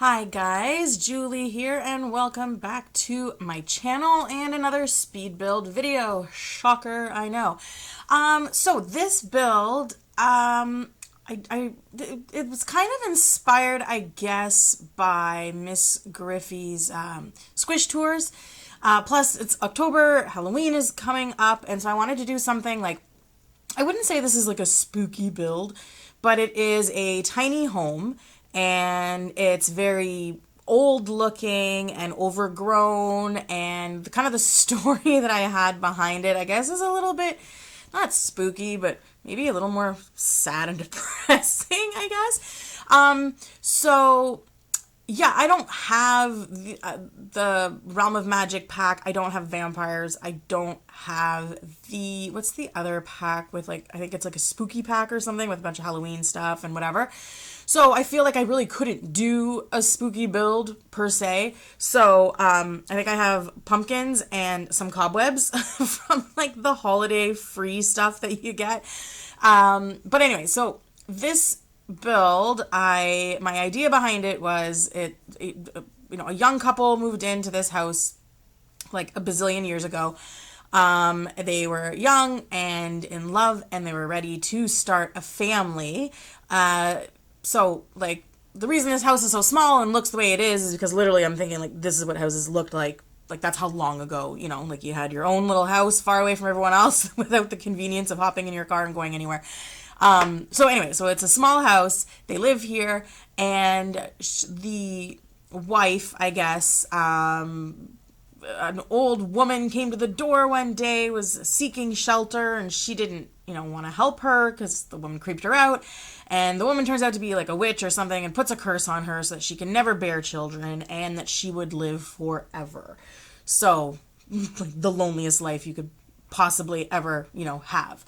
Hi guys, Julie here and welcome back to my channel and another speed build video. Shocker, I know. So this build, it was kind of inspired, I guess, by Miss Griffey's Squish Tours. Plus it's October, Halloween is coming up, and so I wanted to do something like, I wouldn't say this is like a spooky build, but it is a tiny home. And it's very old looking and overgrown, and kind of the story that I had behind it, I guess, is a little bit, not spooky, but maybe a little more sad and depressing, I guess. So yeah, I don't have the Realm of Magic pack. I don't have vampires. I don't have what's the other pack with, like, I think it's like a spooky pack or something with a bunch of Halloween stuff and whatever. So I feel like I really couldn't do a spooky build per se. So I think I have pumpkins and some cobwebs from like the holiday free stuff that you get. But anyway, so this build, my idea behind it was a young couple moved into this house like a bazillion years ago. They were young and in love, and they were ready to start a family. So, like, the reason this house is so small and looks the way it is because literally I'm thinking, like, this is what houses looked like. Like, that's how long ago, you know, like, you had your own little house far away from everyone else without the convenience of hopping in your car and going anywhere. So anyway, so it's a small house. They live here, and the wife, I guess, an old woman came to the door one day, was seeking shelter, and she didn't, want to help her because the woman creeped her out. And the woman turns out to be like a witch or something and puts a curse on her so that she can never bear children and that she would live forever. So, like, the loneliest life you could possibly ever, have.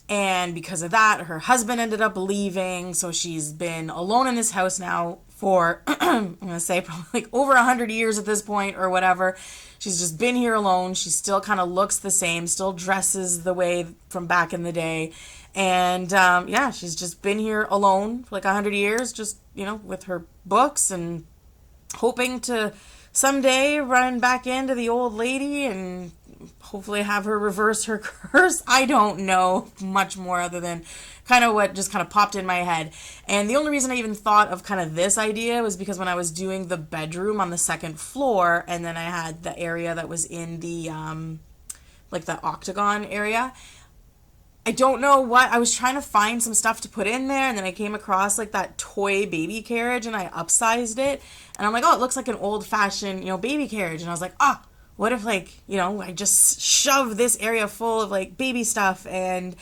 And because of that, her husband ended up leaving. So she's been alone in this house now for, I'm going to say probably like over 100 years at this point or whatever. She's just been here alone. She still kind of looks the same, still dresses the way from back in the day. And, yeah, she's just been here alone for like 100 years, just, with her books and hoping to someday run back into the old lady and hopefully have her reverse her curse. I don't know much more other than kind of what just kind of popped in my head. And the only reason I even thought of kind of this idea was because when I was doing the bedroom on the second floor, and then I had the area that was in the, like the octagon area, I don't know what, I was trying to find some stuff to put in there, and then I came across like that toy baby carriage, and I upsized it, and I'm like, oh, it looks like an old-fashioned, baby carriage, and I was like, what if, like, I just shove this area full of, like, baby stuff and,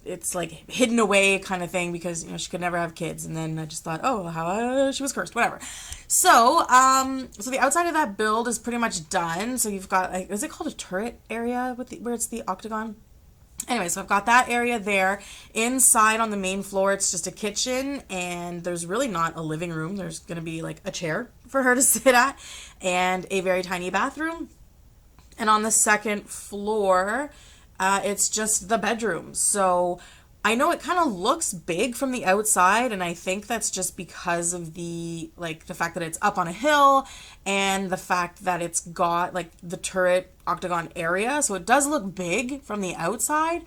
it's, like, hidden away kind of thing because, she could never have kids. And then I just thought, oh, how she was cursed, whatever. So, so the outside of that build is pretty much done. So you've got, like, is it called a turret area where it's the octagon? Anyway, so I've got that area there. Inside on the main floor, it's just a kitchen, and there's really not a living room. There's going to be like a chair for her to sit at and a very tiny bathroom. And on the second floor, it's just the bedroom. So I know it kind of looks big from the outside, and I think that's just because of the fact that it's up on a hill and the fact that it's got like the turret octagon area. So it does look big from the outside,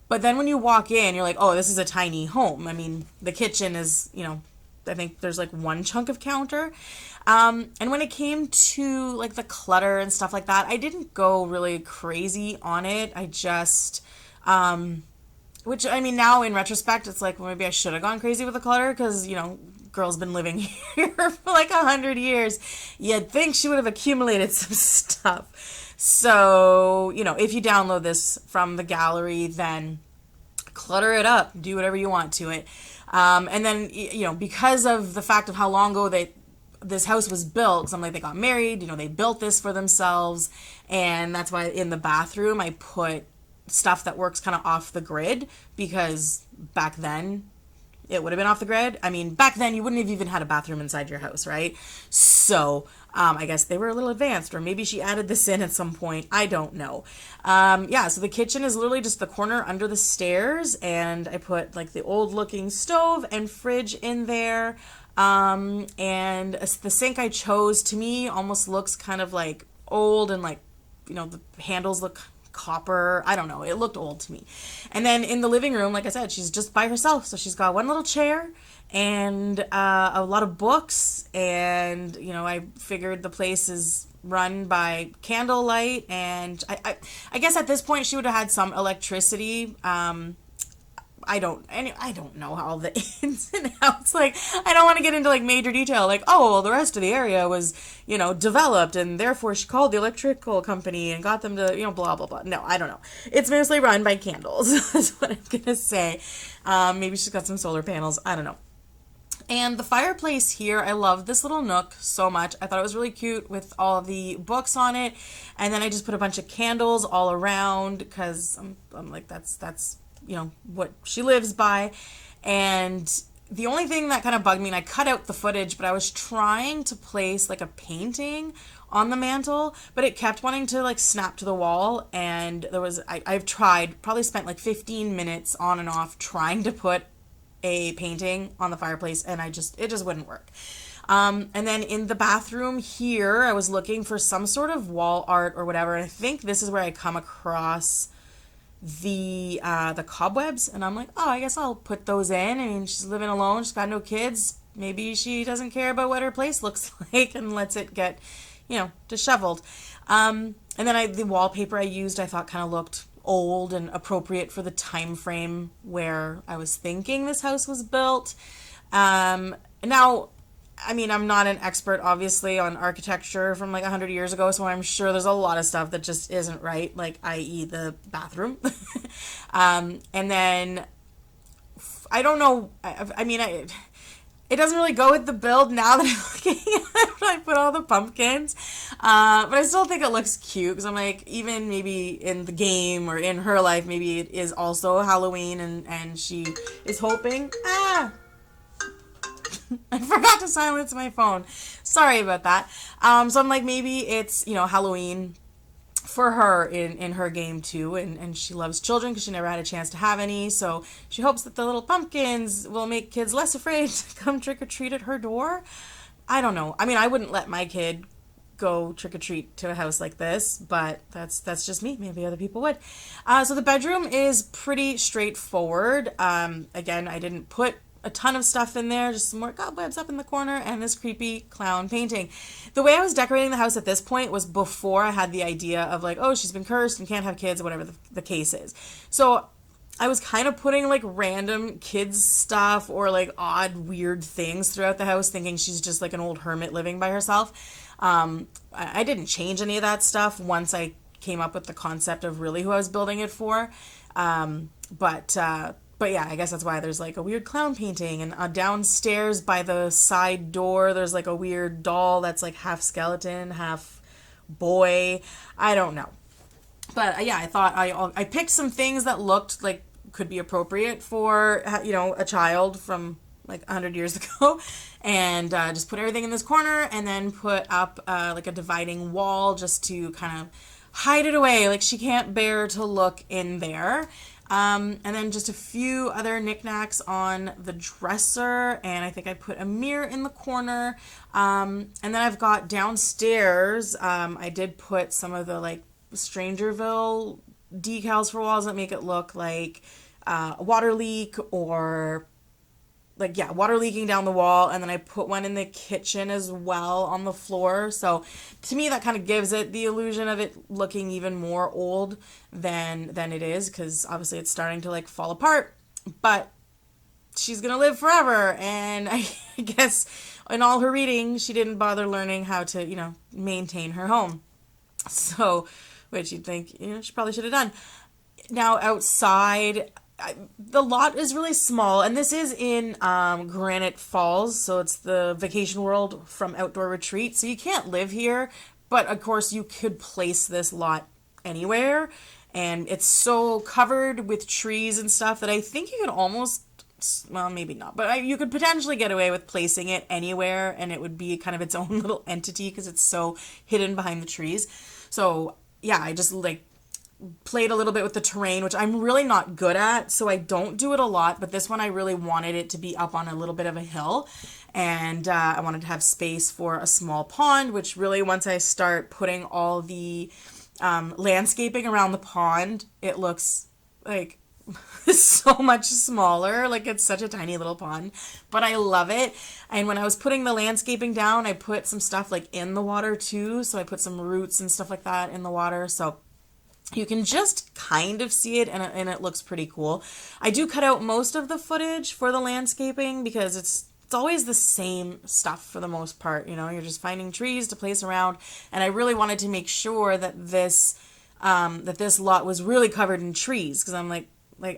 but then when you walk in, you're like, oh, this is a tiny home. I mean, the kitchen is, I think there's like one chunk of counter. And when it came to like the clutter and stuff like that, I didn't go really crazy on it. I just, which, I mean, now in retrospect, it's like, well, maybe I should have gone crazy with the clutter because, girl's been living here for like 100 years. You'd think she would have accumulated some stuff. So, if you download this from the gallery, then clutter it up, do whatever you want to it. And then, because of the fact of how long ago this house was built, because they got married, they built this for themselves. And that's why in the bathroom, I put stuff that works kind of off the grid, because back then it would have been off the grid. I mean, back then you wouldn't have even had a bathroom inside your house, right? So I guess they were a little advanced, or maybe she added this in at some point. I don't know. Yeah, so the kitchen is literally just the corner under the stairs, and I put like the old looking stove and fridge in there. And the sink I chose, to me, almost looks kind of like old and like, the handles look copper. I don't know. It looked old to me. And then in the living room, like I said, she's just by herself. So she's got one little chair and a lot of books. And, I figured the place is run by candlelight. And I guess at this point she would have had some electricity. I don't know how the ins and outs, like, I don't want to get into like major detail, like, oh, well, the rest of the area was, developed and therefore she called the electrical company and got them to, blah, blah, blah. No, I don't know. It's mostly run by candles. That's what I'm going to say. Maybe she's got some solar panels. I don't know. And the fireplace here, I love this little nook so much. I thought it was really cute with all the books on it. And then I just put a bunch of candles all around because I'm like, that's what she lives by. And the only thing that kind of bugged me, and I cut out the footage, but I was trying to place like a painting on the mantle, but it kept wanting to like snap to the wall. And I've tried, probably spent like 15 minutes on and off trying to put a painting on the fireplace, and it just wouldn't work. And then in the bathroom here, I was looking for some sort of wall art or whatever, and I think this is where I come across the cobwebs, and I'm like, oh, I guess I'll put those in. I mean, she's living alone, she's got no kids, maybe she doesn't care about what her place looks like and lets it get, disheveled. And then the wallpaper I used, I thought kind of looked old and appropriate for the time frame where I was thinking this house was built. Now, I mean, I'm not an expert, obviously, on architecture from like 100 years ago, so I'm sure there's a lot of stuff that just isn't right, like, i.e. the bathroom. And then, I don't know, it doesn't really go with the build now that I'm looking at it when I put all the pumpkins. But I still think it looks cute, because I'm like, even maybe in the game or in her life, maybe it is also Halloween, and she is hoping, I forgot to silence my phone. Sorry about that. So I'm like, maybe it's, Halloween for her in her game too. And she loves children because she never had a chance to have any. So she hopes that the little pumpkins will make kids less afraid to come trick or treat at her door. I don't know. I mean, I wouldn't let my kid go trick or treat to a house like this, but that's just me. Maybe other people would. So the bedroom is pretty straightforward. Again, I didn't put a ton of stuff in there, just some more cobwebs up in the corner and this creepy clown painting. The way I was decorating the house at this point was before I had the idea of like, oh, she's been cursed and can't have kids, whatever the case is. So I was kind of putting like random kids stuff or like odd weird things throughout the house, thinking she's just like an old hermit living by herself. I didn't change any of that stuff once I came up with the concept of really who I was building it for. But yeah, I guess that's why there's like a weird clown painting, and downstairs by the side door there's like a weird doll that's like half skeleton, half boy. I don't know. But yeah, I thought I picked some things that looked like could be appropriate for, a child from like 100 years ago, and just put everything in this corner, and then put up like a dividing wall just to kind of hide it away. Like she can't bear to look in there. And then just a few other knickknacks on the dresser, and I think I put a mirror in the corner. And then I've got downstairs, I did put some of the like Strangerville decals for walls that make it look like a water leak, or like, yeah, water leaking down the wall. And then I put one in the kitchen as well on the floor. So to me, that kind of gives it the illusion of it looking even more old than it is, because obviously it's starting to like fall apart, but she's gonna live forever. And I guess in all her reading, she didn't bother learning how to, maintain her home. So, which you'd think, she probably should have done. Now outside, the lot is really small, and this is in Granite Falls, so it's the Vacation World from Outdoor Retreat, so you can't live here, but of course you could place this lot anywhere, and it's so covered with trees and stuff that I think you could almost, well, maybe not, but you could potentially get away with placing it anywhere, and it would be kind of its own little entity because it's so hidden behind the trees. So yeah, I just like played a little bit with the terrain, which I'm really not good at, so I don't do it a lot, but this one I really wanted it to be up on a little bit of a hill, and I wanted to have space for a small pond, which really, once I start putting all the landscaping around the pond, it looks like so much smaller. Like, it's such a tiny little pond, but I love it. And when I was putting the landscaping down, I put some stuff like in the water too, so I put some roots and stuff like that in the water, so you can just kind of see it, and it looks pretty cool. I do cut out most of the footage for the landscaping because it's always the same stuff for the most part. You know, you're just finding trees to place around, and I really wanted to make sure that this lot was really covered in trees, because I'm like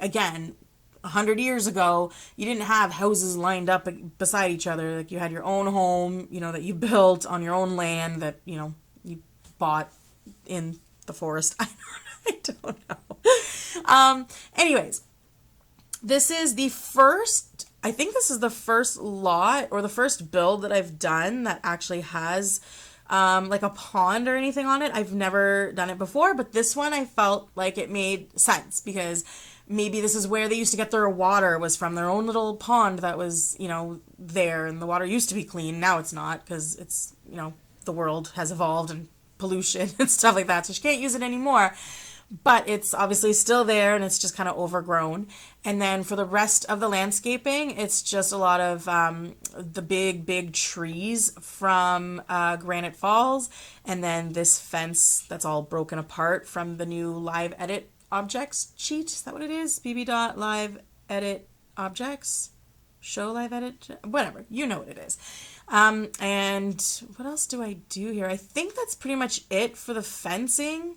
again, 100 years ago, you didn't have houses lined up beside each other. Like, you had your own home, you know, that you built on your own land that, you know, you bought in the forest. I don't know. Anyways, this is the first, I think this is the first lot or the first build that I've done that actually has like a pond or anything on it. I've never done it before, but this one I felt like it made sense, because maybe this is where they used to get their water, was from their own little pond that was, you know, there, and the water used to be clean. Now it's not, because it's, you know, the world has evolved and pollution and stuff like that, so she can't use it anymore, but it's obviously still there, and it's just kind of overgrown. And then for the rest of the landscaping, it's just a lot of the big trees from Granite Falls, and then this fence that's all broken apart from the new live edit objects cheat. Is that what it is? bb.live edit objects, show live edit, whatever, you know what it is. And what else do I do here? I think that's pretty much it for the fencing.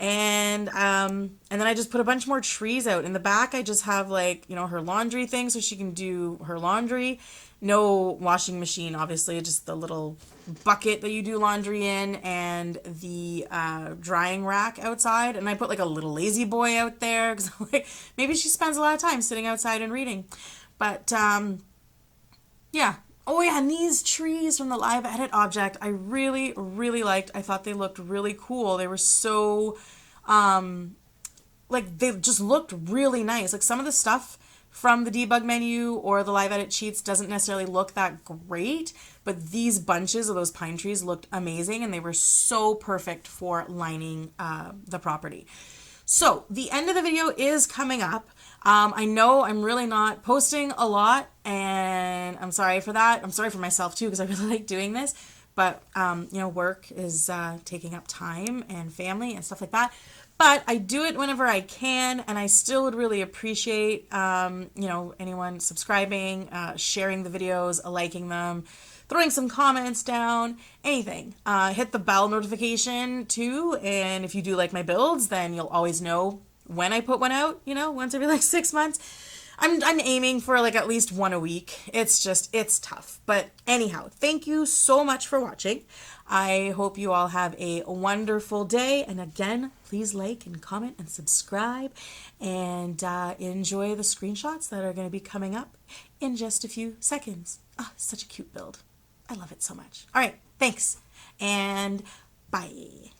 And then I just put a bunch more trees out. In the back, I just have, like, you know, her laundry thing so she can do her laundry. No washing machine, obviously, just the little bucket that you do laundry in, and the drying rack outside. And I put, like, a little lazy boy out there, because, like, maybe she spends a lot of time sitting outside and reading. But, yeah. Oh yeah, and these trees from the live edit object, I really, really liked. I thought they looked really cool. They were so, like, they just looked really nice. Like, some of the stuff from the debug menu or the live edit cheats doesn't necessarily look that great, but these bunches of those pine trees looked amazing, and they were so perfect for lining the property. So the end of the video is coming up. I know I'm really not posting a lot, and I'm sorry for that. I'm sorry for myself too, because I really like doing this, but you know, work is taking up time, and family and stuff like that. But I do it whenever I can, and I still would really appreciate you know, anyone subscribing, sharing the videos, liking them, throwing some comments down, anything. Hit the bell notification too, and if you do like my builds, then you'll always know when I put one out, you know, once every like 6 months. I'm aiming for like at least one a week. It's tough. But anyhow, thank you so much for watching. I hope you all have a wonderful day. And again, please like and comment and subscribe, and enjoy the screenshots that are going to be coming up in just a few seconds. Ah, such a cute build. I love it so much. All right, thanks, and bye.